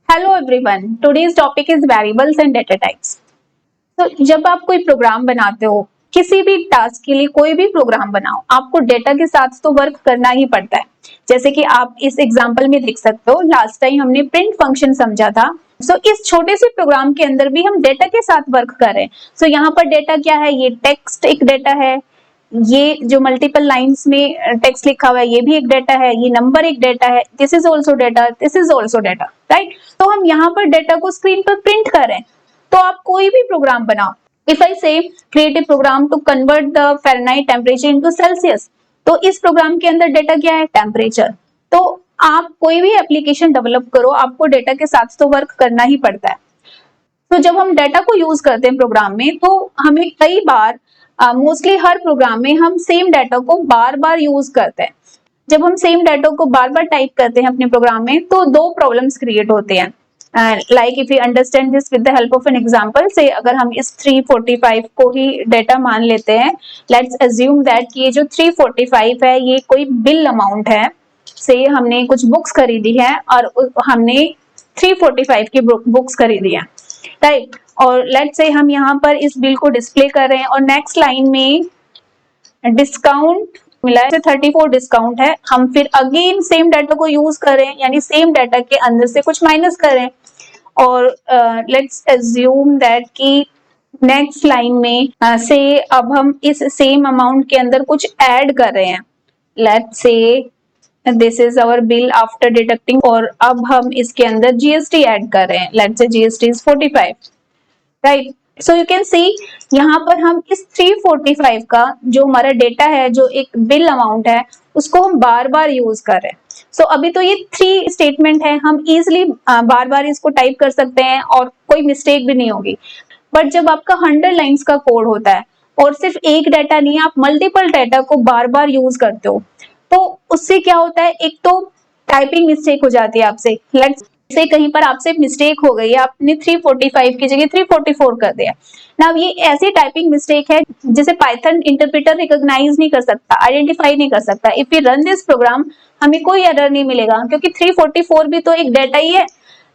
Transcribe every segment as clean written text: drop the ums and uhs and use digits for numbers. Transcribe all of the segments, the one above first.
Hello everyone, today's topic is variables and data types. तो जब आप कोई प्रोग्राम बनाते हो, किसी भी टास्क के लिए कोई भी प्रोग्राम बनाओ, आपको डेटा के साथ तो वर्क करना ही पड़ता है। जैसे कि आप इस एग्जांपल में देख सकते हो, लास्ट टाइम हमने प्रिंट फंक्शन समझा था। इस छोटे से प्रोग्राम के अंदर भी हम डेटा के साथ वर्क कर रहे हैं। यहाँ पर डेटा क्या है? ये टेक्स्ट एक डेटा है, ये जो मल्टीपल लाइंस में टेक्स्ट लिखा हुआ है ये भी एक डेटा है, ये नंबर एक डेटा है, this is also data, this is also data, right. तो हम यहाँ पर डेटा को स्क्रीन पर प्रिंट कर रहे हैं। तो आप कोई भी प्रोग्राम बनाओ, if I say create a program to convert the Fahrenheit temperature into Celsius, तो इस प्रोग्राम के अंदर डेटा क्या है? टेम्परेचर। तो आप कोई भी एप्लीकेशन डेवलप करो, आपको डेटा के साथ तो वर्क करना ही पड़ता है। तो जब हम डेटा को यूज करते हैं प्रोग्राम में, तो हमें कई बार मोस्टली हर प्रोग्राम में हम सेम डाटा को बार बार यूज करते हैं। जब हम सेम डाटा को बार बार टाइप करते हैं अपने प्रोग्राम में, तो दो प्रॉब्लम्स क्रिएट होते हैं। Like if you understand this with the help of an example, से अगर हम इस 345 को ही डेटा मान लेते हैं, लेट्स अज्यूम दैट कि ये जो 345 है ये कोई बिल अमाउंट है। से हमने कुछ बुक्स खरीदी है और हमने 345 की बुक्स खरीदी है, राइट। और लेट्स से हम यहाँ पर इस बिल को डिस्प्ले कर रहे हैं और नेक्स्ट लाइन में डिस्काउंट मिला है, 34 डिस्काउंट है। हम फिर अगेन सेम डाटा को यूज कर रहे हैं, यानी सेम डाटा के अंदर से कुछ माइनस कर रहे हैं। और लेट्स अज्यूम दैट कि नेक्स्ट लाइन में से अब हम इस सेम अमाउंट के अंदर कुछ ऐड कर रहे हैं। Let's say this is our bill after deducting, और अब हम इसके अंदर जीएसटी ऐड कर रहे हैं। लेट्स से GST is 45, right. So you can सी यहाँ पर हम इस 345 का जो हमारा डेटा है, जो एक बिल अमाउंट है, उसको हम बार बार यूज कर रहे हैं। अभी तो ये 3 स्टेटमेंट है, हम इजिली बार बार इसको टाइप कर सकते हैं और कोई मिस्टेक भी नहीं होगी। बट जब आपका 100 लाइन्स का कोड होता है और सिर्फ एक डाटा नहीं, आप मल्टीपल डाटा को बार बार यूज करते हो, तो उससे क्या होता है? एक तो टाइपिंग मिस्टेक हो जाती है आपसे। लेट्स से कहीं पर आपसे मिस्टेक हो गई, आपने 345 की जगह 344 कर दिया ना। ये ऐसी टाइपिंग मिस्टेक है जिसे पाइथन इंटरप्रेटर रिकॉग्नाइज नहीं कर सकता, आइडेंटिफाई नहीं कर सकता। If you run this program, हमें कोई एरर नहीं मिलेगा, क्योंकि 344 भी तो एक डाटा ही है।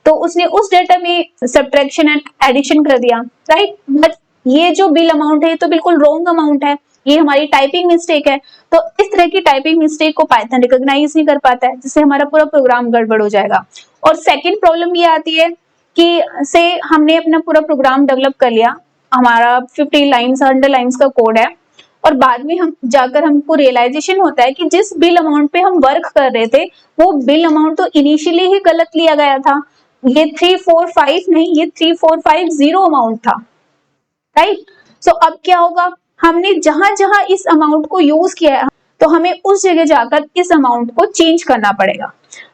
तो उसने उस डाटा में सब्ट्रैक्शन एंड एडिशन कर दिया, राइट। बट ये जो बिल अमाउंट है ये तो बिल्कुल रॉन्ग अमाउंट है, ये हमारी टाइपिंग मिस्टेक है। तो इस तरह की टाइपिंग मिस्टेक को पाइथन रिकॉग्नाइज नहीं कर पाता है, जिससे हमारा पूरा प्रोग्राम गड़बड़ हो जाएगा। और सेकंड प्रॉब्लम ये आती है कि से हमने अपना पूरा प्रोग्राम डेवलप कर लिया, हमारा 50 लाइन्स 100 लाइन्स का कोड है, और बाद में हम जाकर हमको रियलाइजेशन होता है कि जिस बिल अमाउंट पे हम वर्क कर रहे थे, वो बिल अमाउंट तो इनिशियली ही गलत लिया गया था। ये 345 नहीं, ये 3450 अमाउंट था, राइट। अब क्या होगा? हमने जहां जहां इस अमाउंट को यूज किया है, तो हमें उस जगह जाकर इस अमाउंट को चेंज करना पड़ेगा।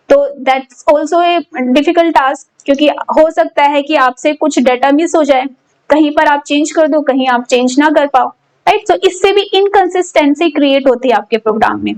तो that's also a difficult task, क्योंकि हो सकता है कि आपसे कुछ डाटा मिस हो जाए, कहीं पर आप चेंज कर दो, कहीं आप चेंज ना कर पाओ, राइट। इससे भी इनकंसिस्टेंसी क्रिएट होती है आपके प्रोग्राम में।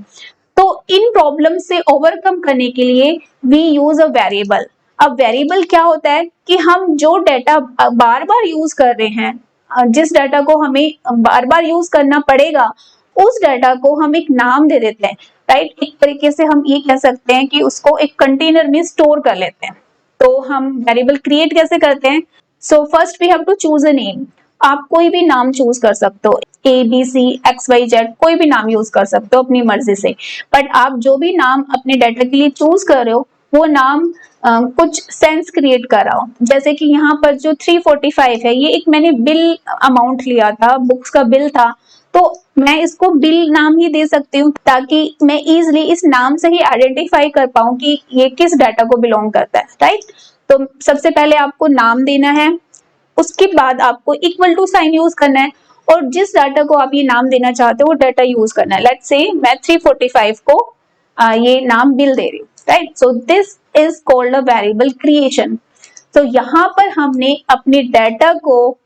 तो इन प्रॉब्लम से ओवरकम करने के लिए वी यूज अ वेरिएबल। अब वेरिएबल क्या होता है कि हम जो डाटा बार बार यूज कर रहे हैं, जिस डाटा को हमें बार बार यूज करना पड़ेगा, उस डाटा को हम एक नाम दे देते हैं, राइट। एक तरीके से हम ये कह सकते हैं कि उसको एक कंटेनर में स्टोर कर लेते हैं। तो हम वेरिएबल क्रिएट कैसे करते हैं? First we have to choose a name. आप कोई भी नाम चूज कर सकते हो, ABC XYZ, कोई भी नाम यूज कर सकते हो अपनी मर्जी से। बट आप जो भी नाम अपने डाटा के लिए चूज कर रहे हो, वो नाम कुछ सेंस क्रिएट कर रहा हो। जैसे कि यहाँ पर जो 345 है, ये एक मैंने बिल अमाउंट लिया था, बुक्स का बिल था, तो मैं इसको बिल नाम ही दे सकती हूँ, ताकि मैं इजिली इस नाम से ही आइडेंटिफाई कर पाऊँ कि ये किस डाटा को बिलोंग करता है, राइट। तो सबसे पहले आपको नाम देना है, उसके बाद आपको इक्वल टू साइन यूज करना है, और जिस डाटा को आप ये नाम देना चाहते हो वो डाटा यूज करना है। लेट्स से मैं 345 को ये नाम बिल दे रही हूँ, right. This is called a variable creation. यहाँ पर हमने अपने डाटा को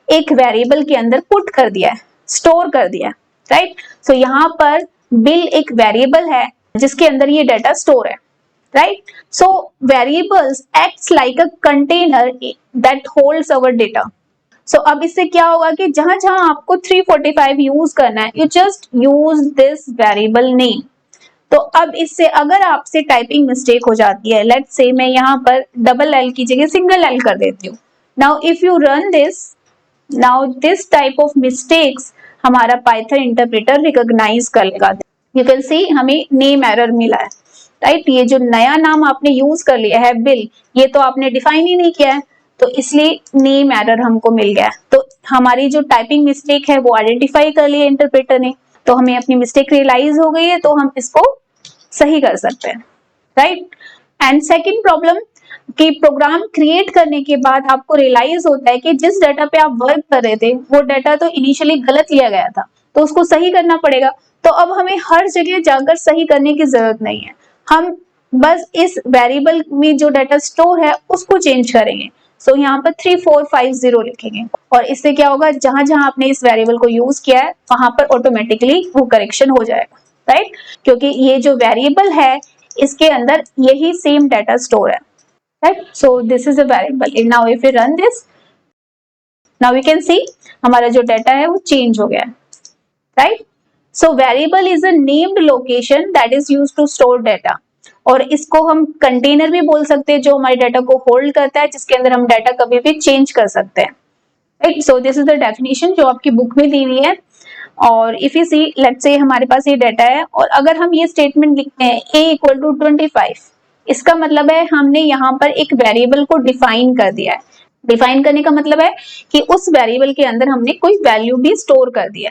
एक वेरिएबल के अंदर पुट कर दिया है, स्टोर कर दिया है, राइट। यहाँ पर बिल एक वेरिएबल है जिसके अंदर ये डाटा स्टोर है, right? So variables acts like a container that holds our data. अब इससे क्या होगा कि जहां जहां आपको 345 यूज करना है, you just use this variable name. तो अब इससे अगर आपसे टाइपिंग मिस्टेक हो जाती है, लेट्स से मैं यहाँ पर डबल एल की जगह सिंगल एल कर देती हूँ, now if you run this, now this type of mistakes हमारा पाइथन इंटरप्रेटर रिकॉग्नाइज कर लेगा। यू कैन सी हमें नेम एरर मिला है, राइट। ये जो नया नाम आपने यूज कर लिया है बिल, ये तो आपने डिफाइन ही नहीं किया है, तो इसलिए नेम एरर हमको मिल गया। तो हमारी जो टाइपिंग मिस्टेक है वो आइडेंटिफाई कर लिया इंटरप्रेटर ने, तो हमें अपनी मिस्टेक रियलाइज हो गई है, तो हम इसको सही कर सकते हैं, राइट। एंड सेकंड प्रॉब्लम कि प्रोग्राम क्रिएट करने के बाद आपको रियलाइज होता है कि जिस डाटा पे आप वर्क कर रहे थे वो डाटा तो इनिशियली गलत लिया गया था, तो उसको सही करना पड़ेगा। तो अब हमें हर जगह जाकर सही करने की जरूरत नहीं है, हम बस इस वेरिएबल में जो डाटा स्टोर है उसको चेंज करेंगे। सो यहाँ पर 3450 लिखेंगे, और इससे क्या होगा, जहां जहां आपने इस वेरिएबल को यूज किया है वहां पर ऑटोमेटिकली वो करेक्शन हो जाएगा, राइट। क्योंकि ये जो वेरिएबल है इसके अंदर यही सेम डाटा स्टोर है, right? So this is a variable. And now if we run this, now we can see हमारा जो डाटा है वो चेंज हो गया है, right? So variable is a named location that is used to store data. और इसको हम कंटेनर भी बोल सकते हैं, जो हमारे डाटा को होल्ड करता है, जिसके अंदर हम डाटा कभी भी चेंज कर सकते हैं, right? So this is the definition जो आपकी बुक में दी हुई है। और if you C, let's say हमारे पास ये डाटा है, और अगर हम ये स्टेटमेंट लिखते हैं a = 25, इसका मतलब है हमने यहाँ पर एक वेरिएबल को डिफाइन कर दिया है। डिफाइन करने का मतलब है कि उस वेरिएबल के अंदर हमने कोई वैल्यू भी स्टोर कर दिया।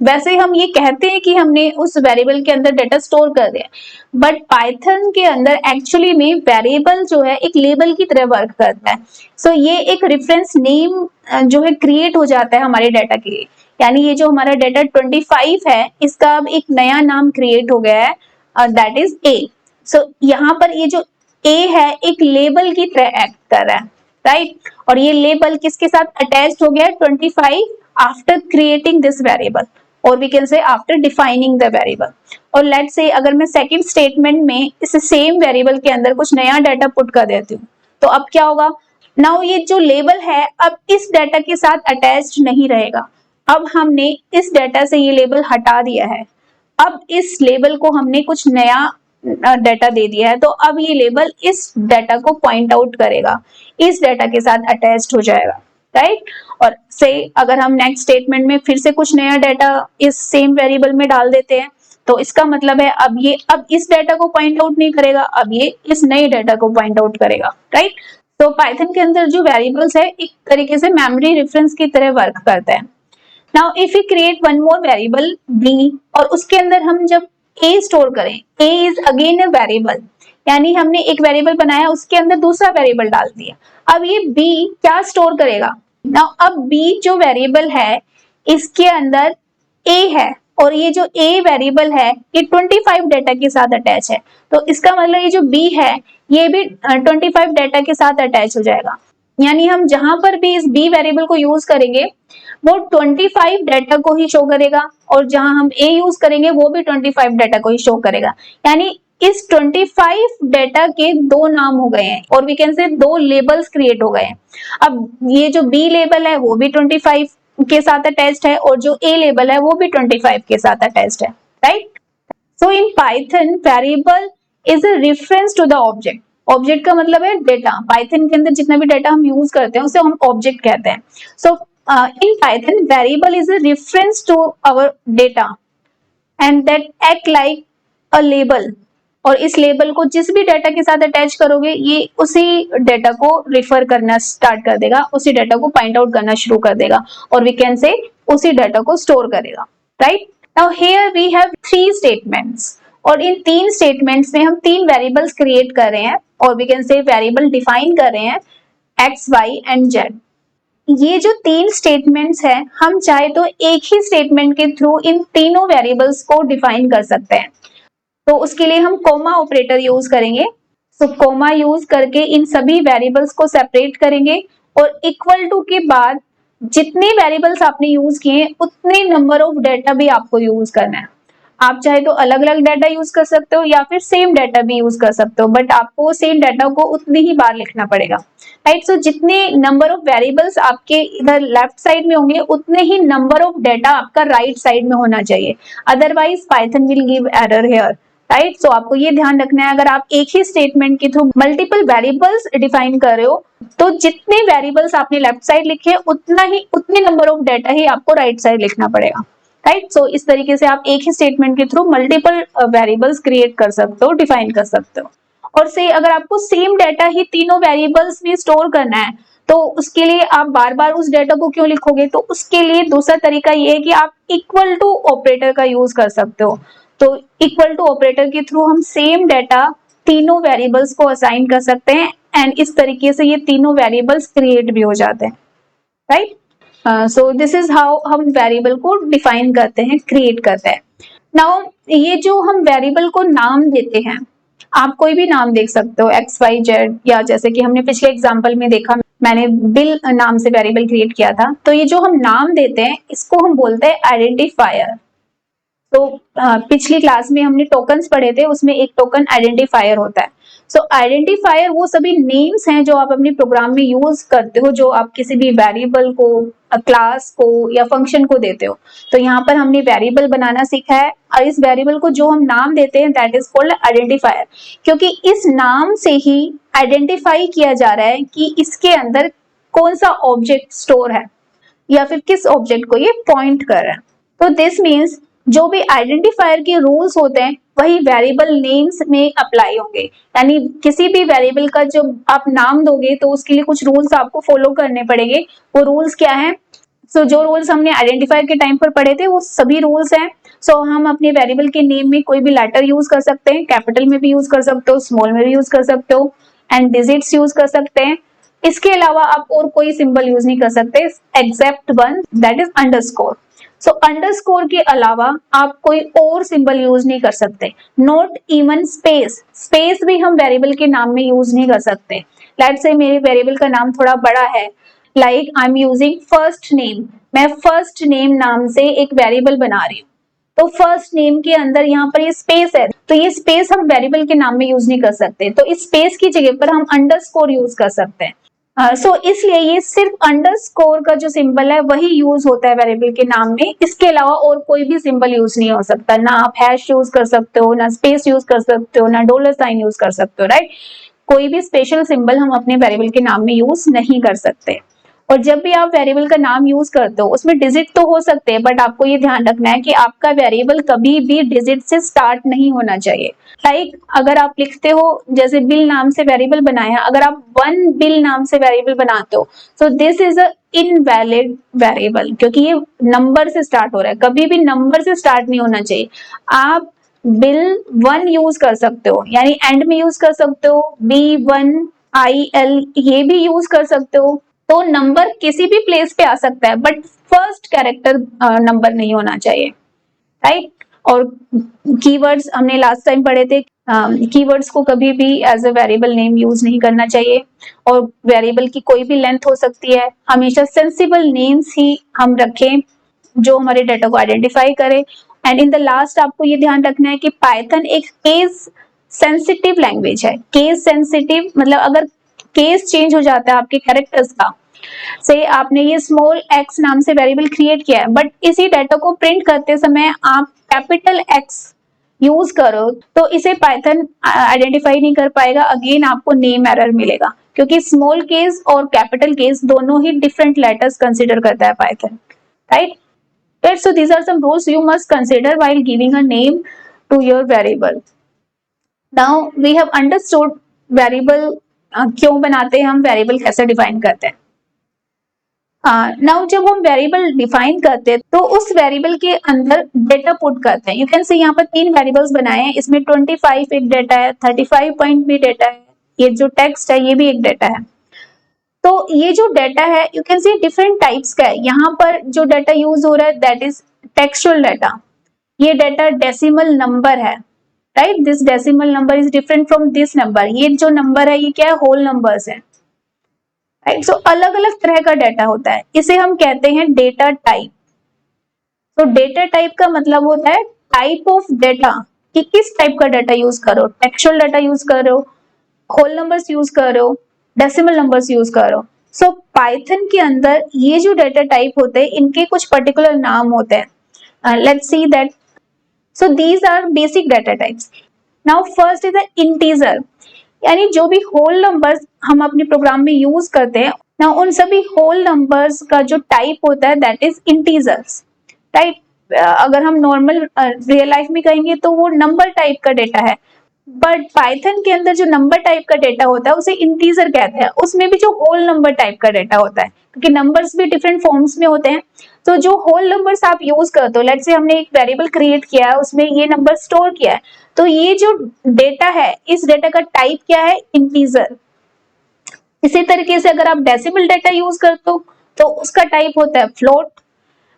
वैसे हम ये कहते हैं कि हमने उस वेरिएबल के अंदर डाटा स्टोर कर दिया, बट पाइथन के अंदर एक्चुअली में वेरिएबल जो है एक लेबल की तरह वर्क करता है। सो ये एक रेफरेंस नेम जो है क्रिएट हो जाता है हमारे डाटा के लिए, यानी ये जो हमारा डाटा 25 है इसका अब एक नया नाम क्रिएट हो गया है, दैट इज ए। सो यहाँ पर ये जो ए है एक लेबल की तरह एक्ट कर रहा है, राइट। और ये लेबल किसके साथ अटैच्ड हो गया है, 25 आफ्टर क्रिएटिंग दिस वेरिएबल, और we can say after defining the variable. और लेट्स से अगर मैं सेकंड स्टेटमेंट में इस सेम वेरिएबल के अंदर कुछ नया डाटा पुट कर देती हूँ, तो अब क्या होगा, नाउ ये जो लेबल है अब इस डाटा के साथ अटैच्ड नहीं रहेगा। अब हमने इस डाटा से ये लेबल हटा दिया है, अब इस लेबल को हमने कुछ नया डाटा दे दिया है, तो अब ये लेबल इस डाटा को पॉइंट आउट करेगा, इस डाटा के साथ अटैच्ड हो जाएगा, राइट। और से अगर हम नेक्स्ट स्टेटमेंट में फिर से कुछ नया डाटा इस सेम वेरिएबल में डाल देते हैं, तो इसका मतलब है अब इस डाटा को पॉइंट आउट नहीं करेगा, अब ये इस नए डाटा को पॉइंट आउट करेगा, राइट। तो पाइथन के अंदर जो वेरिएबल्स है एक तरीके से मेमोरी रेफरेंस की तरह वर्क करता है। Now if you create one more variable b, और उसके अंदर हम जब a स्टोर करें, a is again a variable, यानी हमने एक वेरिएबल बनाया उसके अंदर दूसरा वेरिएबल डाल दिया। अब ये b क्या स्टोर करेगा, नाउ अब b जो वेरिएबल है इसके अंदर a है, और ये जो a वेरिएबल है ये 25 डाटा के साथ अटैच है, तो इसका मतलब ये जो b है ये भी 25 डाटा के साथ अटैच हो जाएगा। यानी हम जहां पर भी इस b वेरिएबल को यूज करेंगे वो 25 डाटा को ही शो करेगा, और जहां हम a यूज करेंगे वो भी 25 डाटा को ही शो करेगा। यानी इस 25 डाटा के दो नाम हो गए हैं, और वी कैन से दो लेबल्स क्रिएट हो गए हैं। अब ये जो b लेबल है वो भी 25 के साथ अटैच्ड है, और जो a लेबल है वो भी 25 के साथ अटैच्ड है, right. So in Python variable is a reference to the object. Object का मतलब है डेटा, पाइथन के अंदर जितना भी डाटा हम यूज करते हैं उसे हम ऑब्जेक्ट कहते हैं। सो in Python, variable is a reference to our data and that act like a label, और इस लेबल को जिस भी डाटा के साथ अटैच करोगे ये उसी डाटा को रिफर करना स्टार्ट कर देगा, उसी डाटा को पॉइंट आउट करना शुरू कर देगा, और वी कैन से उसी डाटा को स्टोर करेगा, right. Now here we have 3 statements, और इन 3 स्टेटमेंट्स में हम 3 वेरिएबल्स क्रिएट कर रहे हैं, और we can say variable define कर रहे हैं x, y एंड z। ये जो 3 स्टेटमेंट्स हैं हम चाहे तो एक ही स्टेटमेंट के थ्रू इन तीनों वेरिएबल्स को डिफाइन कर सकते हैं। तो उसके लिए हम कोमा ऑपरेटर यूज करेंगे। सो कोमा यूज करके इन सभी वेरिएबल्स को सेपरेट करेंगे, और इक्वल टू के बाद जितने वेरिएबल्स आपने यूज किए उतने नंबर ऑफ डाटा भी आपको यूज करना है। आप चाहे तो अलग अलग डाटा यूज कर सकते हो या फिर सेम डाटा भी यूज कर सकते हो, बट आपको सेम डाटा को उतनी ही बार लिखना पड़ेगा, राइट। सो जितने नंबर ऑफ वेरिएबल्स आपके इधर लेफ्ट साइड में होंगे उतने ही नंबर ऑफ डाटा आपका राइट साइड में होना चाहिए, otherwise Python will give error here, right. So आपको ये ध्यान रखना है, अगर आप एक ही स्टेटमेंट के थ्रू मल्टीपल वेरिएबल्स डिफाइन कर रहे हो तो जितने वेरिएबल्स आपने लेफ्ट साइड लिखे उतने नंबर ऑफ डाटा ही आपको राइट साइड लिखना पड़ेगा, राइट। सो इस तरीके से आप एक ही स्टेटमेंट के थ्रू मल्टीपल वेरिएबल्स क्रिएट कर सकते हो, डिफाइन कर सकते हो। और से अगर आपको सेम डाटा ही तीनों वेरिएबल्स में स्टोर करना है तो उसके लिए आप बार बार उस डाटा को क्यों लिखोगे, तो उसके लिए दूसरा तरीका ये है कि आप इक्वल टू ऑपरेटर का यूज कर सकते हो। तो इक्वल टू ऑपरेटर के थ्रू हम सेम डाटा तीनों वेरिएबल्स को असाइन कर सकते हैं एंड इस तरीके से ये तीनों वेरिएबल्स क्रिएट भी हो जाते हैं, right. So this is how हम वेरिएबल को डिफाइन करते हैं, क्रिएट करते हैं। नाउ ये जो हम वेरिएबल को नाम देते हैं, आप कोई भी नाम देख सकते हो, एक्स वाई जेड, या जैसे कि हमने पिछले एग्जांपल में देखा, मैंने बिल नाम से वेरिएबल क्रिएट किया था। तो ये जो हम नाम देते हैं इसको हम बोलते हैं आइडेंटिफायर। तो पिछली क्लास में हमने टोकन्स पढ़े थे, उसमें एक टोकन आइडेंटिफायर होता है। सो आइडेंटिफायर वो सभी नेम्स हैं जो आप अपने प्रोग्राम में यूज करते हो, जो आप किसी भी वेरिएबल को, क्लास को या फंक्शन को देते हो। तो यहाँ पर हमने वेरिएबल बनाना सीखा है और इस वेरिएबल को जो हम नाम देते हैं दैट इज कॉल्ड आइडेंटिफायर, क्योंकि इस नाम से ही आइडेंटिफाई किया जा रहा है कि इसके अंदर कौन सा ऑब्जेक्ट स्टोर है या फिर किस ऑब्जेक्ट को ये पॉइंट कर रहा है। तो दिस मीन्स जो भी आइडेंटिफायर के रूल्स होते हैं वही वेरिएबल नेम्स में अप्लाई होंगे, यानी किसी भी वेरिएबल का जब आप नाम दोगे तो उसके लिए कुछ रूल्स आपको फॉलो करने पड़ेंगे। वो रूल्स क्या हैं? सो जो रूल्स हमने आइडेंटिफायर के टाइम पर पढ़े थे वो सभी रूल्स हैं। सो हम अपने वेरिएबल के नेम में कोई भी लेटर यूज कर सकते हैं, कैपिटल में भी यूज कर सकते हो, स्मॉल में भी यूज कर सकते हो एंड डिजिट्स यूज कर सकते हैं। इसके अलावा आप और कोई सिंबल यूज नहीं कर सकते except one, that is underscore. So underscore के अलावा आप कोई और सिंबल यूज नहीं कर सकते, नॉट इवन स्पेस। स्पेस भी हम वेरिएबल के नाम में यूज नहीं कर सकते। लेट्स से मेरे वेरिएबल का नाम थोड़ा बड़ा है, like I am using first name, मैं फर्स्ट नेम नाम से एक वेरिएबल बना रही हूँ। तो फर्स्ट नेम के अंदर यहाँ पर ये स्पेस है, तो ये स्पेस हम वेरिएबल के नाम में यूज नहीं कर सकते, तो इस स्पेस की जगह पर हम अंडरस्कोर यूज कर सकते हैं। सो इसलिए ये सिर्फ अंडरस्कोर का जो सिंबल है वही यूज होता है वेरिएबल के नाम में, इसके अलावा और कोई भी सिंबल यूज नहीं हो सकता। ना आप हैश यूज कर सकते हो, ना स्पेस यूज कर सकते हो, ना डॉलर साइन यूज कर सकते हो, राइट। कोई भी स्पेशल सिंबल हम अपने वेरिएबल के नाम में यूज नहीं कर सकते। और जब भी आप वेरिएबल का नाम यूज करते हो उसमें डिजिट तो हो सकते हैं, बट आपको ये ध्यान रखना है कि आपका वेरिएबल कभी भी डिजिट से स्टार्ट नहीं होना चाहिए। लाइक अगर आप लिखते हो, जैसे बिल नाम से वेरिएबल बनाया, अगर आप वन बिल नाम से वेरिएबल बनाते हो सो this is a invalid variable, क्योंकि ये नंबर से स्टार्ट हो रहा है, कभी भी नंबर से स्टार्ट नहीं होना चाहिए। आप बिल वन यूज कर सकते हो, यानी एंड में यूज कर सकते हो, B1IL ये भी यूज कर सकते हो। तो नंबर किसी भी प्लेस पे आ सकता है बट फर्स्ट कैरेक्टर नंबर नहीं होना चाहिए, राइट। और कीवर्ड्स हमने लास्ट टाइम पढ़े थे, कीवर्ड्स को कभी भी as a variable name use नहीं करना चाहिए और वेरिएबल की कोई भी लेंथ हो सकती है। हमेशा सेंसिबल नेम्स ही हम रखें जो हमारे डाटा को आइडेंटिफाई करे। एंड इन द लास्ट आपको ये ध्यान रखना है कि पाइथन एक केस सेंसिटिव लैंग्वेज है। केस सेंसिटिव मतलब अगर केस चेंज हो जाता है आपके कैरेक्टर्स का, से आपने ये स्मॉल एक्स नाम से वेरिएबल क्रिएट किया है बट इसी डाटा को प्रिंट करते समय आप कैपिटल एक्स यूज करो तो इसे पाइथन आइडेंटिफाई नहीं कर पाएगा, अगेन आपको नेम एरर मिलेगा, क्योंकि स्मॉल केस और कैपिटल केस दोनों ही डिफरेंट लेटर्स कंसीडर करता है Python, right. So these are some rules you must consider while giving a name to your variable. Now we have understood variable क्यों बनाते हैं, हम वेरिएबल कैसे डिफाइन करते हैं। नाउ जब हम वेरिएबल डिफाइन करते हैं तो उस वेरिएबल के अंदर डेटा पुट करते हैं। यू कैन सी यहाँ पर 3 वेरिएबल्स बनाए हैं, इसमें 25 एक डेटा है, 35 पॉइंट भी डेटा है, ये जो टेक्स्ट है ये भी एक डेटा है। तो ये जो डेटा है you can C different types का है। यहाँ पर जो डेटा यूज हो रहा है दैट इज टेक्सचुअल डेटा। ये डेटा डेसिमल नंबर है, right. This decimal number is different from this number. ये जो नंबर है ये क्या है, होल नंबर्स है, राइट। सो अलग अलग तरह का डेटा होता है, इसे हम कहते हैं डेटा टाइप। तो डेटा टाइप का मतलब होता है टाइप ऑफ डेटा, कि किस टाइप का डेटा यूज करो, टेक्सचुअल डेटा यूज कर रहे हो, होल नंबर्स यूज कर रहे हो, डेसिमल नंबर्स यूज कर रहे हो। सो पाइथन के अंदर ये जो डेटा टाइप होते हैं इनके कुछ पर्टिकुलर नाम होते हैं। Let's see that. So these are basic data types. Now first is the integer, यानी जो भी होल नंबर्स हम अपने प्रोग्राम में यूज करते हैं ना, उन सभी होल नंबर्स का जो टाइप होता है दैट इज इंटीजर्स, राइट। अगर हम नॉर्मल रियल लाइफ में कहेंगे तो वो नंबर टाइप का डेटा है, बट पाइथन के अंदर जो नंबर टाइप का डेटा होता है उसे इंटीजर कहते हैं। उसमें भी जो होल नंबर टाइप का डेटा होता है, क्योंकि नंबर्स भी डिफरेंट फॉर्म्स में होते हैं, तो जो होल नंबर्स आप यूज करते हो, लेट्स से हमने एक वेरिएबल क्रिएट किया है, उसमें ये नंबर स्टोर किया है, तो ये जो डेटा है इस डेटा का टाइप क्या है, इंटीजर। इसी तरीके से अगर आप डेसिमल डेटा यूज करते हो तो उसका टाइप होता है फ्लोट,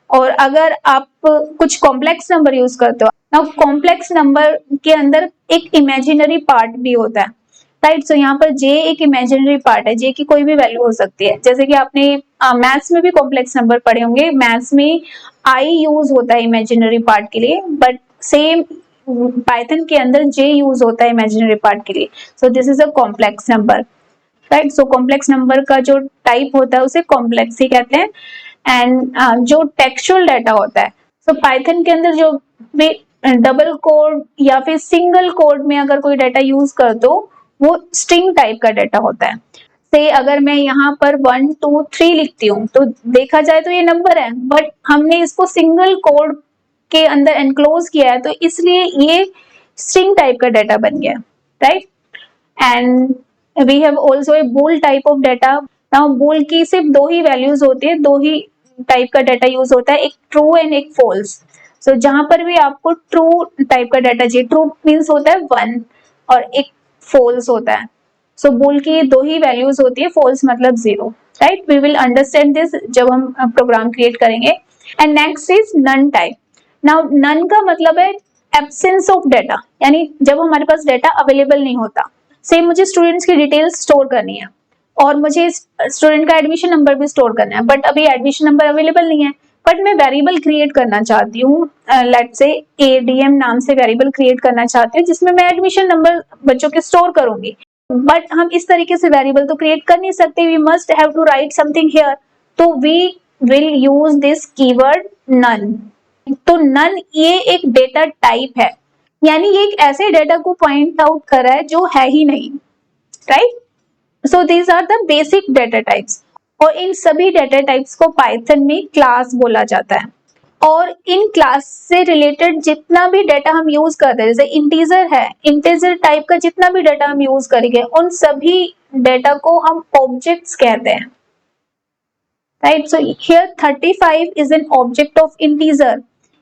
और अगर आप कुछ कॉम्प्लेक्स नंबर यूज करते हो ना, कॉम्प्लेक्स नंबर के अंदर एक इमेजिनरी पार्ट भी होता है, राइट। सो यहाँ पर जे एक इमेजिनरी पार्ट है, जे की कोई भी वैल्यू हो सकती है। जैसे कि आपने मैथ्स में भी कॉम्प्लेक्स नंबर पढ़े होंगे, मैथ्स में आई यूज होता है इमेजिनरी पार्ट के लिए, बट सेम पाइथन के अंदर जे यूज होता है इमेजिनरी पार्ट के लिए। सो this is a complex number, right. So complex number का जो टाइप होता है उसे कॉम्प्लेक्स ही कहते हैं। एंड जो टेक्सचुअल डाटा होता है, सो पाइथन के अंदर जो भी डबल कोड या फिर सिंगल कोड में अगर कोई डाटा यूज कर दो वो स्ट्रिंग टाइप का डाटा होता है। से अगर मैं यहाँ पर 1 2 3 लिखती हूँ तो देखा जाए तो ये नंबर है, बट हमने इसको सिंगल कोड के अंदर एनक्लोज किया है, तो इसलिए ये स्ट्रिंग टाइप का डाटा बन गया, right. And we have also a bool type of data. Now bool की सिर्फ दो ही वैल्यूज होती है, दो ही टाइप का डाटा यूज होता है, एक ट्रू एंड एक फॉल्स। सो जहां पर भी आपको ट्रू टाइप का डाटा चाहिए, ट्रू मीन्स होता है 1 और एक फॉल्स होता है। सो बूल की दो ही वैल्यूज होती है, फॉल्स मतलब 0, right. We will understand this जब हम प्रोग्राम क्रिएट करेंगे। And next is none type. Now none का मतलब है एब्सेंस ऑफ डाटा, यानी जब हमारे पास डाटा अवेलेबल नहीं होता। सेम मुझे स्टूडेंट्स की डिटेल्स स्टोर करनी है और मुझे स्टूडेंट का एडमिशन नंबर भी स्टोर करना है, बट अभी एडमिशन नंबर अवेलेबल नहीं है, बट मैं वेरिएबल क्रिएट करना चाहती हूँ, लेट्स से एडीएम नाम से वेरिएबल क्रिएट करना चाहती हूँ जिसमें मैं एडमिशन नंबर बच्चों के स्टोर करूंगी। बट हम इस तरीके से वेरिएबल तो क्रिएट कर नहीं सकते, we must have to write something here, तो we will use this keyword none. तो नन ये एक डेटा टाइप है, यानी ये एक ऐसे डेटा को पॉइंट आउट कर रहा है जो है ही नहीं, right. So these are the basic data types, और इन सभी डेटा टाइप्स को पाइथन में क्लास बोला जाता है। और इन क्लास से रिलेटेड जितना भी डाटा हम यूज करते हैं, जैसे इंटीजर है, इंटीजर टाइप का जितना भी डाटा हम यूज करेंगे उन सभी डाटा को हम ऑब्जेक्ट्स कहते हैं, right. So here 35 is an object of integer.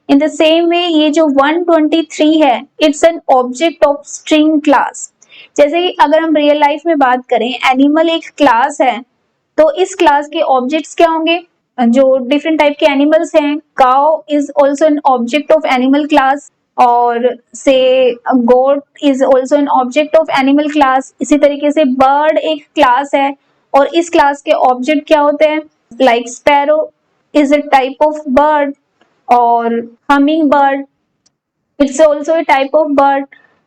In the same वे ये जो 123 है, it's an object of string class. जैसे कि अगर हम रियल लाइफ में बात करें, एनिमल एक क्लास है, तो इस क्लास के ऑब्जेक्ट्स क्या होंगे, जो डिफरेंट टाइप के एनिमल्स हैं। Cow is also an object of animal class, और से goat is also an object of animal class. इसी तरीके से बर्ड एक क्लास है और इस क्लास के ऑब्जेक्ट क्या होते हैं, like sparrow is a type of bird, और hummingbird it's also a type of bird.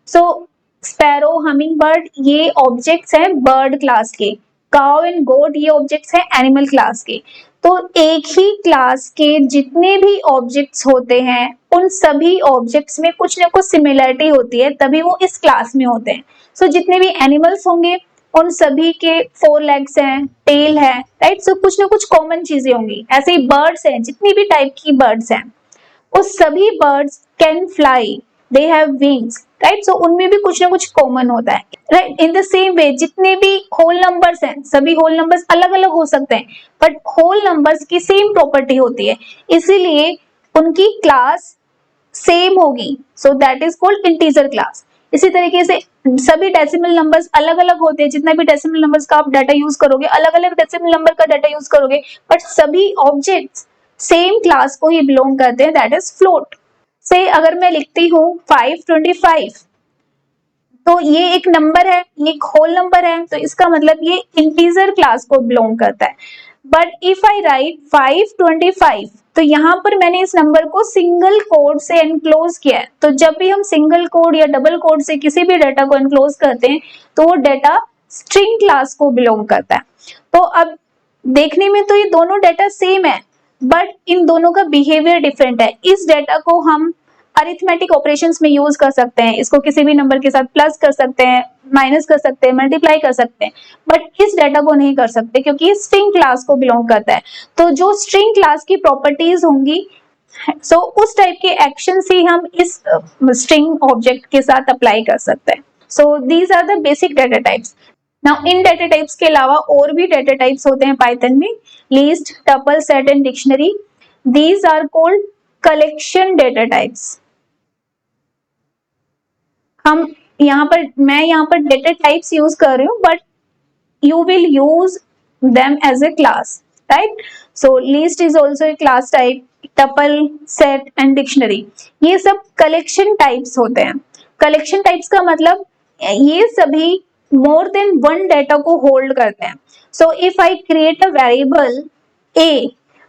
So sparrow, hummingbird ये ऑब्जेक्ट्स हैं बर्ड क्लास के, काउ एंड गोट ये ऑब्जेक्ट्स हैं एनिमल क्लास के। तो एक ही क्लास के जितने भी ऑब्जेक्ट्स होते हैं उन सभी ऑब्जेक्ट्स में कुछ ना कुछ सिमिलरिटी होती है, तभी वो इस क्लास में होते हैं। सो जितने भी एनिमल्स होंगे उन सभी के 4 लेग्स हैं, टेल है, राइट। सो कुछ ना कुछ कॉमन चीजें होंगी। ऐसे ही बर्ड्स हैं, जितनी भी टाइप की बर्ड्स हैं उस सभी birds can fly, they have wings, right. So उनमें भी कुछ ना कुछ कॉमन होता है, right. In the same way जितने भी होल नंबर्स हैं, सभी होल नंबर्स अलग अलग हो सकते हैं, बट होल नंबर्स की सेम प्रॉपर्टी होती है, इसीलिए उनकी क्लास सेम होगी। So that is called integer class. इसी तरीके से सभी डेसिमल नंबर्स अलग अलग होते हैं, जितना भी डेसिमल नंबर्स का आप डाटा यूज करोगे, अलग अलग डेसिमल नंबर का डाटा यूज करोगे, बट सभी ऑब्जेक्ट्स सेम क्लास को ही बिलोंग करते हैं, दैट इज फ्लोट। से अगर मैं लिखती हूँ 525, तो ये एक नंबर है, ये एक होल नंबर है, तो इसका मतलब ये इंटीजर क्लास को बिलोंग करता है। बट इफ आई राइट 525, तो यहाँ पर मैंने इस नंबर को सिंगल कोड से एनक्लोज किया है। तो जब भी हम सिंगल कोड या डबल कोड से किसी भी डाटा को एनक्लोज करते हैं तो वो डाटा स्ट्रिंग क्लास को बिलोंग करता है। तो अब देखने में तो ये दोनों डाटा सेम है, बट इन दोनों का बिहेवियर डिफरेंट है। इस डाटा को हम अरिथमेटिक ऑपरेशंस में यूज कर सकते हैं, इसको किसी भी नंबर के साथ प्लस कर सकते हैं, माइनस कर सकते हैं, मल्टीप्लाई कर सकते हैं, बट इस डाटा को नहीं कर सकते क्योंकि ये स्ट्रिंग क्लास को बिलोंग करता है। तो जो स्ट्रिंग क्लास की प्रॉपर्टीज होंगी सो उस टाइप के एक्शन ही हम इस स्ट्रिंग ऑब्जेक्ट के साथ अप्लाई कर सकते हैं। So these are the basic data types. Now इन डाटा टाइप्स के अलावा और भी डाटा टाइप्स होते हैं पाइथन में, list, tuple, set and dictionary. These are called collection data types. मैं यहाँ पर डाटा टाइप्स यूज कर रही हूँ, but you will use them as a class, right? So list is also a class type, tuple, set and dictionary ये सब collection types होते हैं। collection types का मतलब ये सभी more than one data को hold करते हैं। so if I create a variable a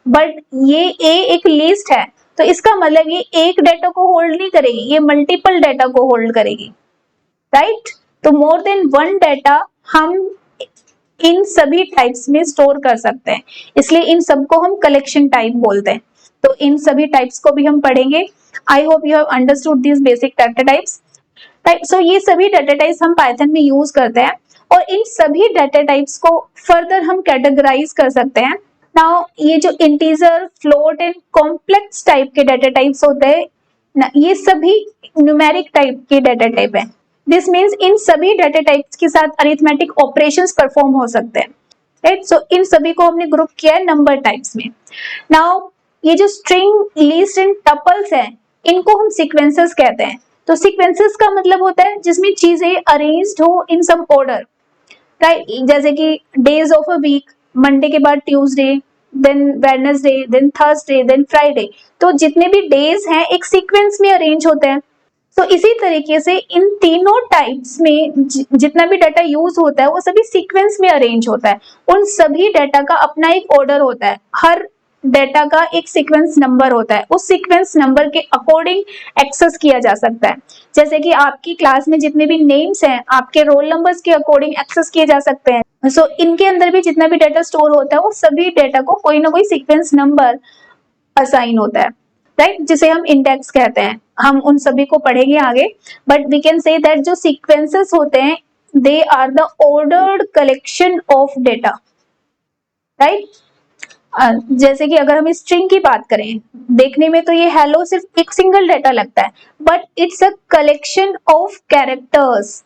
but ये a एक list है, तो इसका मतलब ये एक डाटा को होल्ड नहीं करेगी, ये मल्टीपल डाटा को होल्ड करेगी, राइट? तो मोर देन वन डाटा हम इन सभी टाइप्स में स्टोर कर सकते हैं, इसलिए इन सबको हम कलेक्शन टाइप बोलते हैं। तो इन सभी टाइप्स को भी हम पढ़ेंगे। I hope you have understood this basic data types. So ये सभी डाटा टाइप्स हम पाइथन में यूज करते हैं और इन सभी डाटा टाइप्स को फर्दर हम कैटेगराइज कर सकते हैं। नाउ ये जो integer, float and complex type के डाटा टाइप्स होते हैं, ये सभी न्यूमेरिक टाइप के डाटा टाइप है। दिस मीन्स इन सभी डाटा टाइप्स के साथ अरिथमेटिक ऑपरेशंस परफॉर्म हो सकते हैं, राइट? सो इन सभी को हमने ग्रुप किया है नंबर टाइप्स में। नाउ ये जो स्ट्रिंग, लिस्ट एंड टपल्स हैं, इनको हम सीक्वेंसेस कहते हैं। तो सीक्वेंसेस का मतलब होता है जिसमें चीजें अरेंज्ड हो इन सम ऑर्डर, राइट? जैसे कि days of a week, Monday के बाद Tuesday, then Wednesday, then Thursday, then Friday. तो जितने भी डेज हैं एक सीक्वेंस में अरेंज होते हैं। तो इसी तरीके से इन तीनों टाइप्स में जितना भी डाटा यूज होता है वो सभी सीक्वेंस में अरेंज होता है। उन सभी डाटा का अपना एक ऑर्डर होता है, हर डाटा का एक सीक्वेंस नंबर होता है, उस सीक्वेंस नंबर के अकॉर्डिंग एक्सेस किया जा सकता है। जैसे कि आपकी क्लास में जितने भी नेम्स हैं आपके रोल नंबर्स के अकॉर्डिंग एक्सेस किए जा सकते हैं। सो इनके अंदर भी जितना भी डाटा स्टोर होता है वो सभी डाटा को कोई ना कोई सीक्वेंस नंबर असाइन होता है, राइट? जिसे हम इंडेक्स कहते हैं। हम उन सभी को पढ़ेंगे आगे, but we can say that जो सीक्वेंसेस होते हैं they are the ordered collection of data, right? जैसे कि अगर हम स्ट्रिंग की बात करें, देखने में तो ये हेलो सिर्फ एक सिंगल डाटा लगता है, but it's a collection of characters.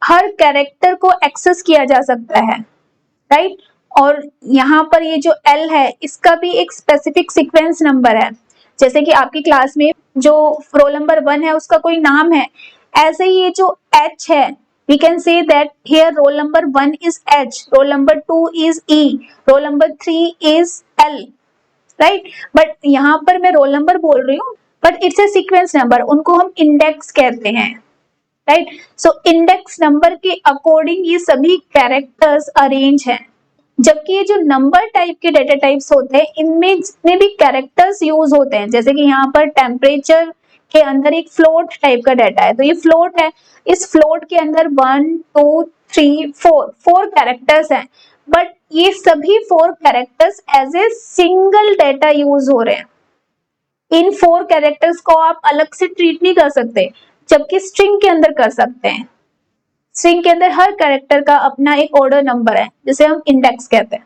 Her character को एक्सेस किया जा सकता है, राइट? और यहाँ पर ये जो L है इसका भी एक स्पेसिफिक सीक्वेंस नंबर है। जैसे कि आपकी क्लास में जो रोल नंबर 1 है उसका कोई नाम है, ऐसे ही ये जो H है we can say that here roll number 1 is H, roll number 2 is E, roll number 3 is L, right? But यहाँ पर मैं रोल नंबर बोल रही हूँ but it's a sequence number, उनको हम इंडेक्स कहते हैं, राइट? सो इंडेक्स नंबर के अकॉर्डिंग ये सभी कैरेक्टर्स अरेंज हैं। जबकि ये जो नंबर टाइप के डाटा टाइप्स होते हैं इनमें जितने भी कैरेक्टर्स यूज होते हैं, जैसे कि यहाँ पर टेम्परेचर के अंदर एक फ्लोट टाइप का डाटा है, तो ये फ्लोट है, इस फ्लोट के अंदर 1 2 3 4 कैरेक्टर्स हैं, बट ये सभी 4 characters as a single data use हो रहे हैं। इन 4 कैरेक्टर्स को आप अलग से ट्रीट नहीं कर सकते, जबकि स्ट्रिंग के अंदर कर सकते हैं। स्ट्रिंग के अंदर हर कैरेक्टर का अपना एक ऑर्डर नंबर है जिसे हम इंडेक्स कहते हैं।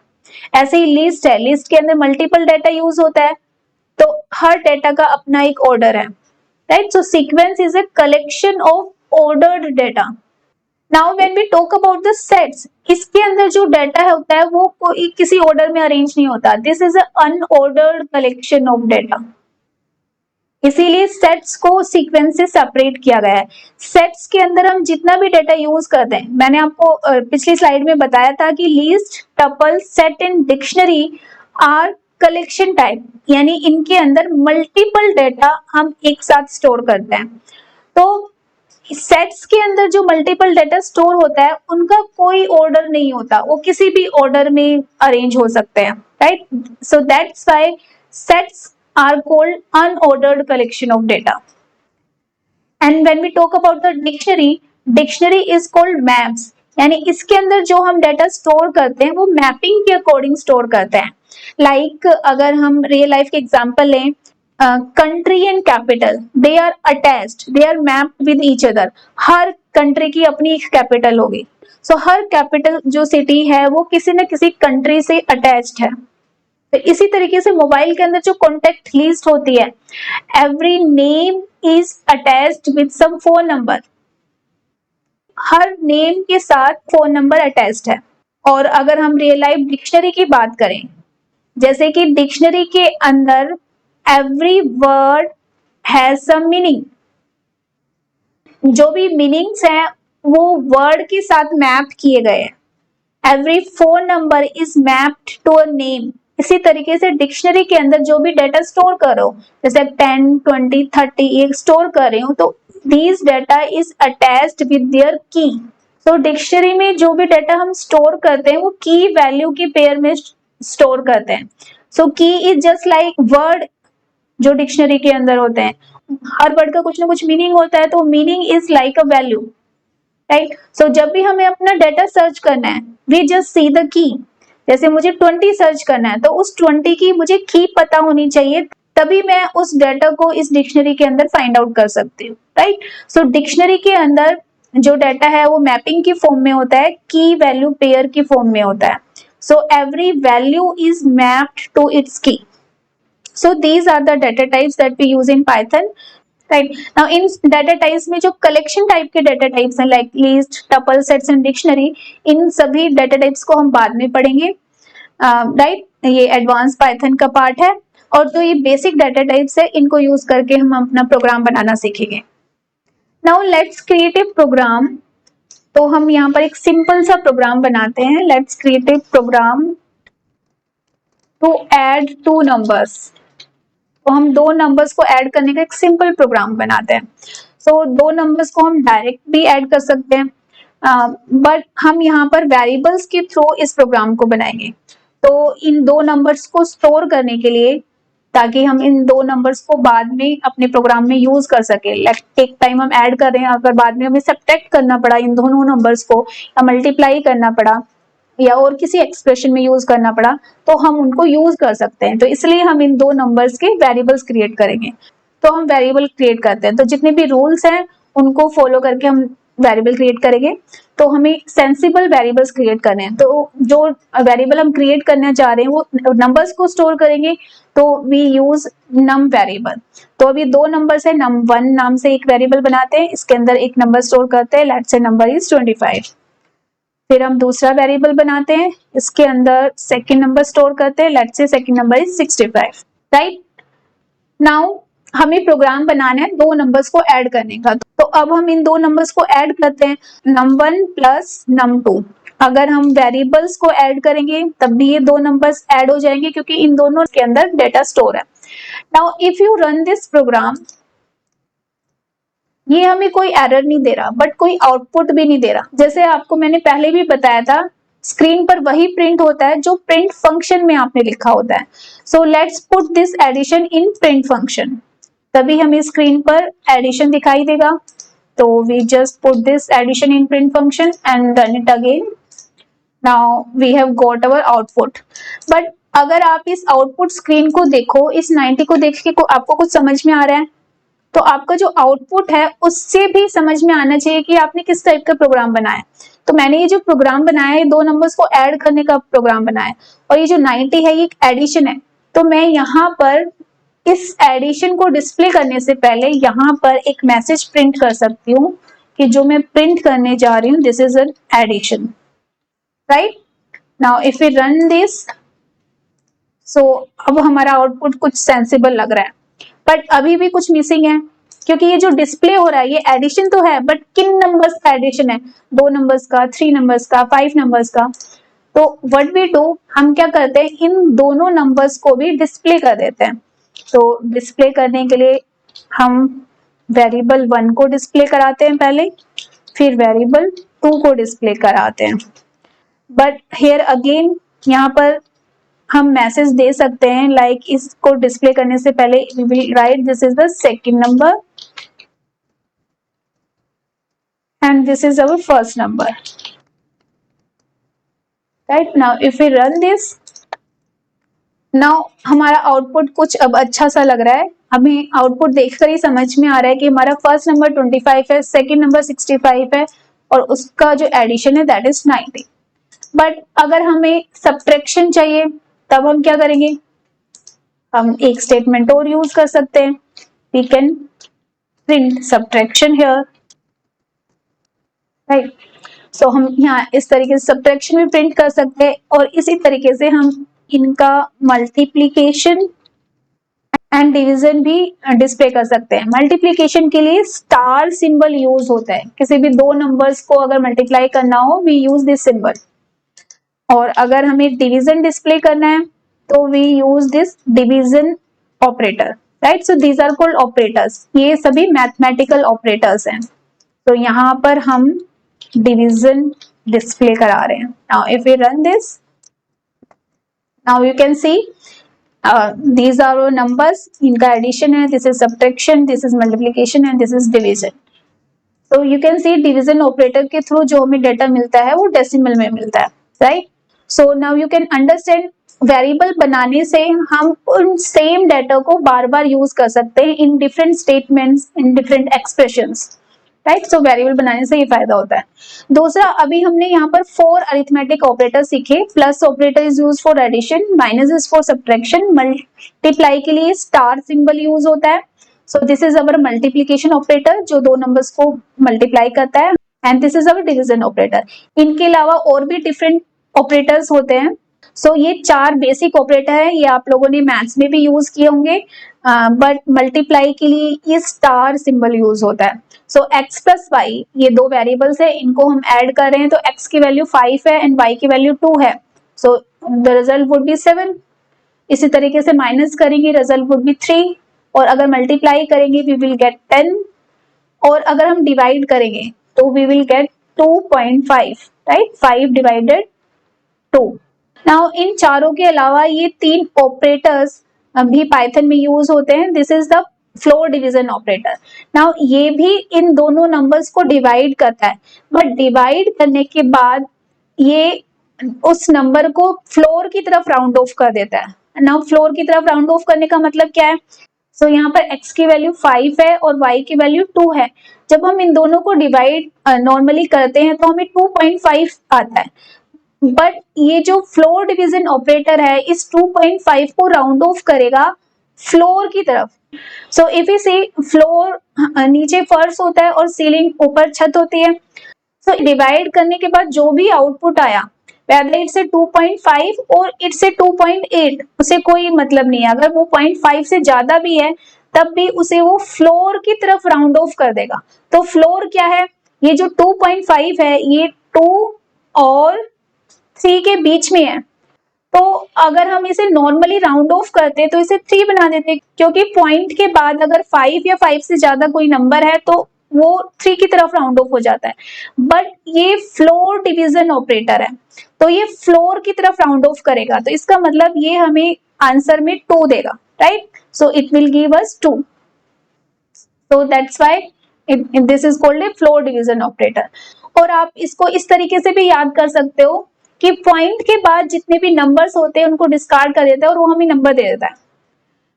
ऐसे ही लिस्ट है, लिस्ट के अंदर मल्टीपल डाटा यूज होता है, तो हर डाटा का अपना एक ऑर्डर है, right? So sequence is a collection of ordered data. Now when we talk about the sets, इसके अंदर जो डाटा होता है वो कोई किसी ऑर्डर में अरेंज नहीं होता। This is a unordered collection of data, इसीलिए सेट्स को सीक्वेंस से सेपरेट किया गया है। सेट्स के अंदर हम जितना भी डाटा यूज करते हैं, मैंने आपको पिछली स्लाइड में बताया था कि list, tuple, set and dictionary are collection type, यानी इनके अंदर मल्टीपल डाटा हम एक साथ स्टोर करते हैं। तो सेट्स के अंदर जो मल्टीपल डाटा स्टोर होता है उनका कोई ऑर्डर नहीं होता, वो किसी भी ऑर्डर में अरेंज हो सकते हैं, right? So that's why sets are called unordered collection of data. And when we talk about the dictionary is called maps, यानी इसके अंदर जो हम डाटा स्टोर करते हैं वो मैपिंग के अकॉर्डिंग स्टोर करते हैं। लाइक अगर हम रियल लाइफ के एग्जांपल लें, country and capital they are attached, they are mapped with each other. हर कंट्री की अपनी एक कैपिटल होगी, सो हर कैपिटल जो सिटी है वो किसी न किसी कंट्री से अटैच्ड है। तो इसी तरीके से मोबाइल के अंदर जो कॉन्टेक्ट लिस्ट होती है, every name is attached with some phone number, हर नेम के साथ फोन नंबर अटैच्ड है। और अगर हम रियल लाइफ डिक्शनरी की बात करें, जैसे कि डिक्शनरी के अंदर every word has some meaning, जो भी मीनिंग्स हैं वो वर्ड के साथ मैप किए गए हैं। Every phone number is mapped to a name. इसी तरीके से डिक्शनरी के अंदर जो भी डेटा स्टोर करो, जैसे 10, 20, 30 ये स्टोर कर रही हूँ, तो these data is attached with their की। तो डिक्शनरी में जो भी डेटा हम स्टोर करते हैं वो की वैल्यू की पेयर में स्टोर करते हैं। सो की इज जस्ट लाइक वर्ड जो डिक्शनरी के अंदर होते हैं, हर वर्ड का कुछ ना कुछ मीनिंग होता है, तो meaning is like a value, right. So जब भी हमें अपना डेटा सर्च करना है, we just see the key. जैसे मुझे 20 सर्च करना है, तो उस 20 की मुझे की पता होनी चाहिए, तभी मैं उस डेटा को इस डिक्शनरी के अंदर फाइंड आउट कर सकती हूँ, राइट। सो डिक्शनरी के अंदर जो डेटा है वो मैपिंग की फॉर्म में होता है, की वैल्यू पेयर की फॉर्म में होता है। So every value is mapped to its key. So these are the data types that we use in Python, right? Now in data types में जो collection type के data types हैं like list, tuple, sets and dictionary, इन सभी data types को हम बाद में पढ़ेंगे, right? ये advanced Python का पार्ट है, और जो ये basic data types है इनको यूज करके हम अपना प्रोग्राम बनाना सीखेंगे। Now let's create a program। तो हम यहाँ पर एक सिंपल सा प्रोग्राम बनाते हैं। Let's create a program to add two numbers। तो हम दो नंबर्स को ऐड करने का एक सिंपल प्रोग्राम बनाते हैं। सो दो नंबर्स को हम डायरेक्ट भी ऐड कर सकते हैं, बट हम यहाँ पर वेरिएबल्स के थ्रू इस प्रोग्राम को बनाएंगे। तो इन दो नंबर्स को स्टोर करने के लिए, ताकि हम इन दो नंबर्स को बाद में अपने प्रोग्राम में यूज कर सके, एक टाइम हम ऐड कर रहे हैं, अगर बाद में हमें सब्ट्रैक्ट करना पड़ा इन दोनों नंबर्स को, या मल्टीप्लाई करना पड़ा, या और किसी एक्सप्रेशन में यूज करना पड़ा, तो हम उनको यूज कर सकते हैं। तो इसलिए हम इन दो नंबर्स के वेरिएबल्स क्रिएट करेंगे। तो हम वेरिएबल क्रिएट करते हैं, तो जितने भी रूल्स हैं उनको फॉलो करके हम वेरिएबल क्रिएट करेंगे। तो हमें सेंसिबल वेरिएबल्स क्रिएट करने हैं। तो जो वेरिएबल हम क्रिएट करना चाह रहे हैं वो नंबर्स को स्टोर करेंगे, तो वी यूज नम वेरिएबल। तो अभी दो नंबर्स है, num1 नाम से एक वेरिएबल बनाते हैं, इसके अंदर एक नंबर स्टोर करते हैं, लेट्स से नंबर इज 25। फिर हम दूसरा वेरिएबल बनाते हैं, इसके अंदर सेकंड नंबर स्टोर करते हैं, लेट्स से second number is 65, right. Now हमें प्रोग्राम बनाना है दो नंबर्स को ऐड करने का। तो अब हम इन दो नंबर्स को ऐड करते हैं, num1 प्लस num2। अगर हम वेरिएबल्स को ऐड करेंगे तब भी ये दो नंबर्स ऐड हो जाएंगे, क्योंकि इन दोनों के अंदर डेटा स्टोर है। Now if you run this program, ये हमें कोई एरर नहीं दे रहा, बट कोई आउटपुट भी नहीं दे रहा। जैसे आपको मैंने पहले भी बताया था, स्क्रीन पर वही प्रिंट होता है जो प्रिंट फंक्शन में आपने लिखा होता है। So let's put this addition in print function, तभी हमें स्क्रीन पर एडिशन दिखाई देगा। तो we just put this addition in print function and run it again. Now we have got our output. But अगर आप इस आउटपुट स्क्रीन को देखो, इस 90 को देख के आपको कुछ समझ में आ रहा है, तो आपका जो आउटपुट है उससे भी समझ में आना चाहिए कि आपने किस टाइप का प्रोग्राम बनाया। तो मैंने ये जो प्रोग्राम बनाया है, दो नंबर्स को ऐड करने का प्रोग्राम बनाया है, और ये जो 90 है ये एक एडिशन है। तो मैं यहाँ पर इस एडिशन को डिस्प्ले करने से पहले यहाँ पर एक मैसेज प्रिंट कर सकती हूँ कि जो मैं प्रिंट करने जा रही हूँ, this is an addition, right. Now if we run this, so अब हमारा आउटपुट कुछ सेंसिबल लग रहा है, बट अभी भी कुछ मिसिंग है, क्योंकि ये जो डिस्प्ले हो रहा है ये एडिशन तो है, बट किन नंबर्स का एडिशन है, दो नंबर्स का, 3 नंबर्स का, 5 नंबर्स का। तो व्हाट वी डू, हम क्या करते हैं, इन दोनों नंबर्स को भी डिस्प्ले कर देते हैं। तो डिस्प्ले करने के लिए हम वेरिएबल 1 को डिस्प्ले कराते हैं पहले, फिर वेरिएबल 2 को डिस्प्ले कराते हैं। बट हियर अगेन यहाँ पर हम मैसेज दे सकते हैं, लाइक इसको डिस्प्ले करने से पहले we will write this is the second number and this is our first number, right. Now if we run this, now हमारा आउटपुट कुछ अब अच्छा सा लग रहा है, हमें आउटपुट देखकर ही समझ में आ रहा है कि हमारा फर्स्ट नंबर 25 है, सेकंड नंबर 65 है और उसका जो एडिशन है दैट इज 90। बट अगर हमें सब्ट्रैक्शन चाहिए तब हम क्या करेंगे, हम एक स्टेटमेंट और यूज कर सकते हैं, we can print subtraction here, right. So हम यहाँ इस तरीके से सब्ट्रैक्शन भी प्रिंट कर सकते हैं और इसी तरीके से हम इनका मल्टीप्लीकेशन एंड डिवीजन भी डिस्प्ले कर सकते हैं। मल्टीप्लीकेशन के लिए स्टार सिंबल यूज होता है, किसी भी दो नंबर्स को अगर मल्टीप्लाई करना हो वी यूज दिस सिंबल, और अगर हमें डिवीजन डिस्प्ले करना है तो we use this division operator, right. So these are called operators, ये सभी मैथमेटिकल ऑपरेटर्स हैं। तो यहाँ पर हम डिवीजन डिस्प्ले करा रहे हैं। Now if we run this, now you can see these are all numbers, इनका एडिशन है, this is subtraction, this is multiplication and this is division. So you can see division operator के through जो हमें data मिलता है वो decimal में मिलता है, right. So now you can understand variable बनाने से हम उन सेम डेटा को बार बार यूज कर सकते हैं in different statements, in different expressions, right. So variable बनाने से ये फायदा होता है। दूसरा, अभी हमने यहाँ पर 4 अरिथमेटिक ऑपरेटर सीखे। Plus operator is use for addition, minus is for subtraction, multiply के लिए स्टार सिंबल यूज होता है। So this is our multiplication operator जो दो नंबर्स को मल्टीप्लाई करता है, and this is our division operator. इनके अलावा और भी डिफरेंट ऑपरेटर्स होते हैं। सो ये 4 बेसिक ऑपरेटर है, ये आप लोगों ने मैथ्स में भी यूज किए होंगे, बट मल्टीप्लाई के लिए ये स्टार सिंबल यूज होता है। सो x प्लस वाई, ये दो वेरिएबल्स है, इनको हम ऐड कर रहे हैं तो x की वैल्यू 5 है एंड y की वैल्यू 2 है, so the result would be 7। इसी तरीके से माइनस करेंगे, रिजल्ट वुड बी 3, और अगर मल्टीप्लाई करेंगे वी विल गेट 10, और अगर हम डिवाइड करेंगे तो we will get 2.5, right, 5 divided 2। Now इन चारों के अलावा ये 3 ऑपरेटर्स भी पाइथन में यूज होते हैं। This is the floor division operator. Now ये भी इन दोनों नंबर्स को डिवाइड करता है, बट डिवाइड करने के बाद ये उस नंबर को फ्लोर की तरफ राउंड ऑफ कर देता है। नाउ फ्लोर की तरफ राउंड ऑफ करने का मतलब क्या है? सो यहाँ पर x की वैल्यू 5 है और y की वैल्यू 2 है। जब हम इन दोनों को डिवाइड नॉर्मली करते हैं तो हमें 2.5 आता है, बट ये जो फ्लोर डिवीजन ऑपरेटर है इस 2.5 को राउंड ऑफ करेगा फ्लोर की तरफ। So if you see, floor नीचे फर्श होता है और सीलिंग ऊपर छत होती है। सो डिवाइड करने के बाद जो भी आउटपुट आया, whether it's 2.5 और it's 2.8, उसे कोई मतलब नहीं है। अगर वो 0.5 से ज्यादा भी है तब भी उसे वो फ्लोर की तरफ राउंड ऑफ कर देगा। तो फ्लोर क्या है? ये जो 2.5 है ये 2 और 3 के बीच में है। तो अगर हम इसे नॉर्मली राउंड ऑफ करते तो इसे 3 बना देते, क्योंकि पॉइंट के बाद अगर 5 या 5 से ज्यादा कोई नंबर है तो वो 3 की तरफ राउंड ऑफ हो जाता है। बट ये फ्लोर डिवीजन ऑपरेटर है तो ये फ्लोर की तरफ राउंड ऑफ करेगा, तो इसका मतलब ये हमें आंसर में 2 देगा, right. So it will give us 2। So that's why this is called a floor division operator. और आप इसको इस तरीके से भी याद कर सकते हो कि पॉइंट के बाद जितने भी नंबर्स होते हैं उनको डिस्कार्ड कर देता है और वो हमें नंबर दे देता है।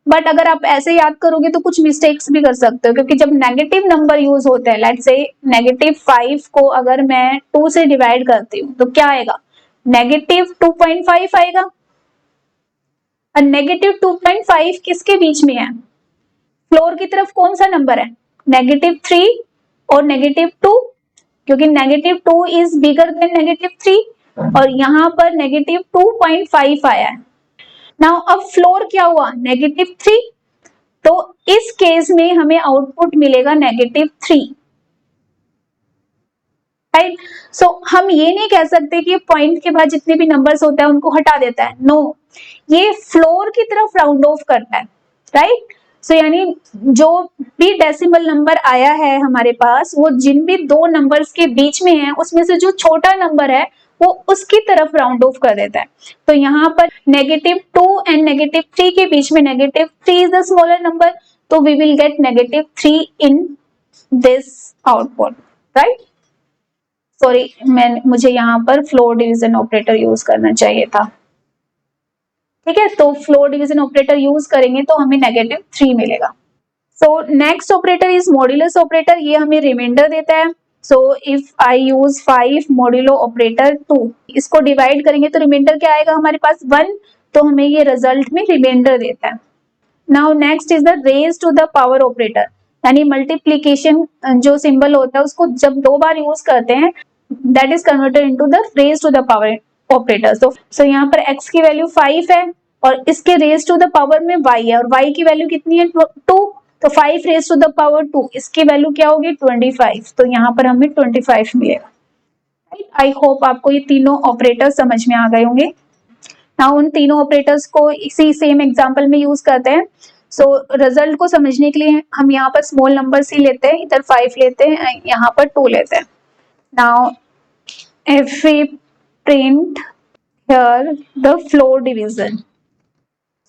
बट अगर आप ऐसे याद करोगे तो कुछ मिस्टेक्स भी कर सकते हो, क्योंकि जब नेगेटिव नंबर यूज होते हैं, लेट्स से -5 को अगर मैं 2 से डिवाइड करती हूँ तो क्या आएगा? -2.5 आएगा। और -2.5 किसके बीच में है? फ्लोर की तरफ कौन सा नंबर है? -3 और -2, क्योंकि -2 इज बिगर देन -3 और यहाँ पर -2.5 आया है। नाउ अब फ्लोर क्या हुआ? -3, तो इस केस में हमें आउटपुट मिलेगा -3, राइट। सो हम ये नहीं कह सकते कि पॉइंट के बाद जितने भी नंबर्स होता है उनको हटा देता है, नो, ये फ्लोर की तरफ राउंड ऑफ करता है, राइट। सो यानी जो भी डेसिमल नंबर आया है हमारे पास, वो जिन भी 2 नंबर्स के बीच में है उसमें से जो छोटा नंबर है वो उसकी तरफ राउंड ऑफ कर देता है। तो यहाँ पर -2 एंड -3 के बीच में -3 इज द स्मॉलर नंबर, तो we will get -3 in this output, right. Sorry, मुझे यहाँ पर फ्लोर डिवीजन ऑपरेटर यूज करना चाहिए था, ठीक है। तो फ्लोर डिवीजन ऑपरेटर यूज करेंगे तो हमें -3 मिलेगा। So next operator is modulus operator, ये हमें रिमाइंडर देता है. So if I use 5 modulo operator 2, इसको डिवाइड करेंगे तो रिमाइंडर क्या आएगा हमारे पास 1, तो हमें ये रिजल्ट में रिमाइंडर देता है. Now next is the raise to the power operator, यानी मल्टीप्लीकेशन जो सिंबल होता है उसको जब 2 बार यूज करते हैं that is converted into the raise to the power operator. So यहाँ पर x की वैल्यू 5 है और इसके रेज टू द पावर में y है और y की वैल्यू कितनी है 2, तो 5 रेज टू द पावर 2, इसकी वैल्यू क्या होगी 25, तो यहाँ पर हमें 25 मिलेगा. आई होप आपको ये तीनों ऑपरेटर समझ में आ गए होंगे. नाउ उन तीनों ऑपरेटर्स को इसी सेम एग्जांपल में यूज करते हैं. सो रिजल्ट को समझने के लिए हम यहाँ पर स्मॉल नंबर ही लेते हैं, इधर 5 लेते हैं, यहाँ पर 2 लेते हैं. Now if we print here the floor division,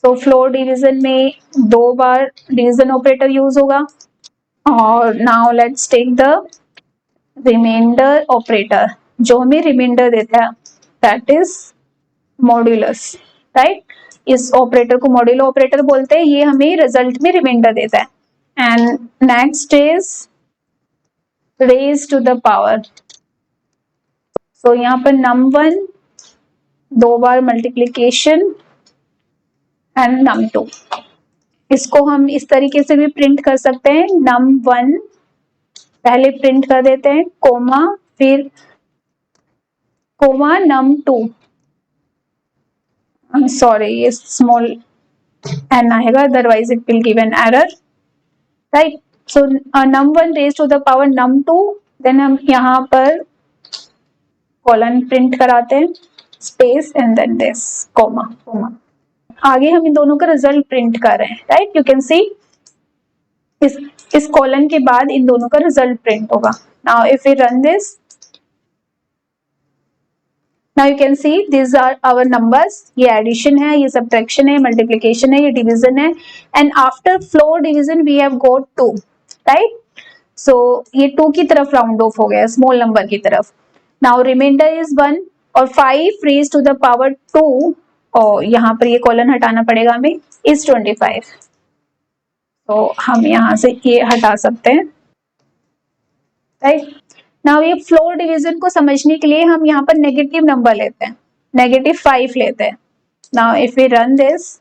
so floor division में 2 बार डिवीजन ऑपरेटर यूज होगा. और now let's take the reminder operator, जो हमें रिमाइंडर देता है दैट इज मॉड्यूलस, राइट. इस ऑपरेटर को मॉड्यूलो ऑपरेटर बोलते हैं, ये हमें रिजल्ट में रिमाइंडर देता है. And next is raise to the power. So यहाँ पर num1 2 bar multiplication and num2, इसको हम इस तरीके से भी प्रिंट कर सकते हैं. num1 पहले प्रिंट कर देते हैं कोमा, फिर कोमा num2, सॉरी ये स्मॉल n आएगा otherwise it will give an error, right. So num1 raise to the power num2, then हम यहाँ पर कॉलन प्रिंट कराते हैं space and then this comma comma. आगे हम इन दोनों का रिजल्ट प्रिंट कर रहे हैं, राइट. यू कैन सी इस कॉलन के बाद इन दोनों का रिजल्ट प्रिंट होगा. Now if we run this, now you can see this are our numbers. ये एडिशन है, ये सब्ट्रैक्शन है, मल्टीप्लिकेशन है, ये डिवीजन है. And after floor division we have got 2, right. So ये 2 की तरफ राउंड ऑफ हो गया, स्मॉल नंबर की तरफ. नाउ रिमाइंडर इज 1 और 5 रेज टू द पावर 2, और यहाँ पर ये कॉलन हटाना पड़ेगा हमें, इज 25. तो हम यहाँ से ये हटा सकते हैं, राइट. नाउ ये फ्लोर डिवीजन को समझने के लिए हम यहाँ पर नेगेटिव नंबर लेते हैं, -5 लेते हैं. Now if we run this,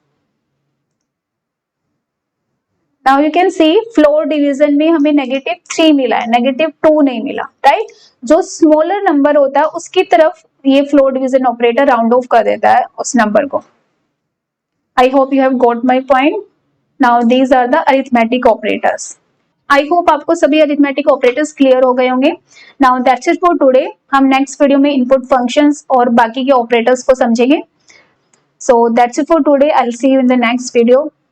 now you can see floor division में हमें -3 मिला है, -2 नहीं मिला, राइट. जो स्मॉलर नंबर होता है उसकी तरफ ये floor division operator round off कर देता है उस नंबर को. I hope you have got my point. Now these are the arithmetic operators. I hope आपको सभी अरिथमेटिक ऑपरेटर्स क्लियर हो गए होंगे. Now that's it for today. हम नेक्स्ट वीडियो में इनपुट फंक्शंस और बाकी के ऑपरेटर्स को समझेंगे. So that's it for today. I will see you in the next video.